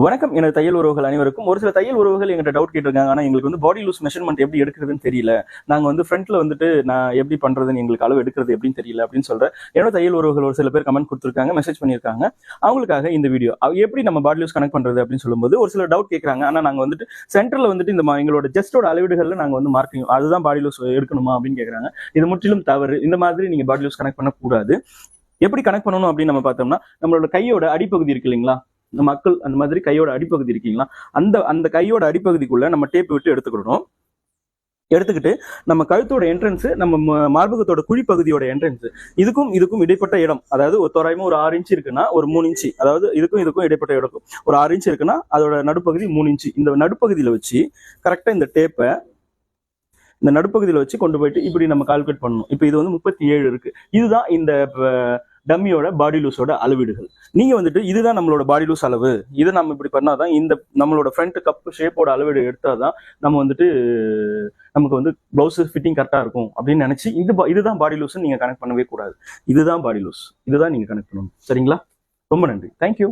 வணக்கம். எனது தையல் உறவுகள் அனைவருக்கும். ஒரு சில தையல் உறவுகள் எங்கிட்ட டவுட் கேட்டிருக்காங்க. ஆனா எங்களுக்கு வந்து பாடி லூஸ் மெஷர்மெண்ட் எப்படி எடுக்கிறதுன்னு தெரியல. நாங்க வந்து ஃப்ரண்ட்ல வந்துட்டு நான் எப்படி பண்றதுன்னு எங்களுக்கு அளவு எடுக்கிறது எப்படின்னு தெரியல அப்படின்னு சொல்ற என்னோட தையல் உறவுகள் ஒரு சில பேர் கமெண்ட் கொடுத்துருக்காங்க, மெசேஜ் பண்ணியிருக்காங்க. அவங்களுக்காக இந்த வீடியோ. எப்படி நம்ம பாடி லூஸ் கனெக்ட் பண்றது அப்படின்னு சொல்லும்போது ஒரு சில டவுட் கேட்கறாங்க. ஆனா நாங்க வந்துட்டு சென்டர்ல வந்துட்டு இந்த எங்களோட ஜஸ்டோட அளவீடுகள்ல நாங்க வந்து மார்க்கிங் அதுதான் பாடி லூஸ் எடுக்கணுமா அப்படின்னு கேட்கறாங்க. இது முற்றிலும் தவறு. இந்த மாதிரி நீங்க பாடி லூஸ் கனெக்ட் பண்ணக்கூடாது. எப்படி கனெக்ட் பண்ணணும் அப்படின்னு நம்ம பார்த்தோம்னா, நம்மளோட கையோட அடிப்பகுதி இருக்கு இல்லைங்களா, மக்கள் அந்த மாதிரி கையோட அடிப்பகுதி இருக்கீங்களா, அந்த அந்த கையோட அடிப்பகுதிக்குள்ள நம்ம டேப் விட்டு எடுத்துக்கிடணும். எடுத்துக்கிட்டு நம்ம கழுத்தோட என்ட்ரன்ஸ், நம்ம மார்பகத்தோட குழிப்பகுதியோட என்ட்ரன்ஸ், இதுக்கும் இடைப்பட்ட இடம், அதாவது தோராயமா ஒரு 6 இன்ச் இருக்குன்னா ஒரு 3 இன்ச்சு, அதாவது இதுக்கும் இடைப்பட்ட இடம் ஒரு 6 இன்ச் இருக்குன்னா அதோட நடுப்பகுதி 3 இன்ச்சு. இந்த நடுப்பகுதியில வச்சு கரெக்டா இந்த டேப்பை இந்த நடுப்பகுதியில வச்சு கொண்டு போயிட்டு இப்படி நம்ம கால்குலேட் பண்ணணும். இப்போ இது வந்து 37 இருக்கு. இதுதான் இந்த டம்மியோட பாடி லூஸோட அளவீடுகள். நீங்க வந்துட்டு இதுதான் நம்மளோட பாடி லூஸ் அளவு, இதை நம்ம இப்படி பண்ணாதான் இந்த நம்மளோட ஃப்ரண்ட் கப் ஷேப்போட அளவீடு எடுத்தாதான் நம்ம வந்துட்டு நமக்கு வந்து பிளவுஸ் ஃபிட்டிங் கரெக்டா இருக்கும் அப்படின்னு நினைச்சு இதுதான் பாடி லூஸ் நீங்க கனெக்ட் பண்ணவே கூடாது. இதுதான் பாடி லூஸ், இதுதான் நீங்க கனெக்ட் பண்ணணும். சரிங்களா? ரொம்ப நன்றி. தேங்க்யூ.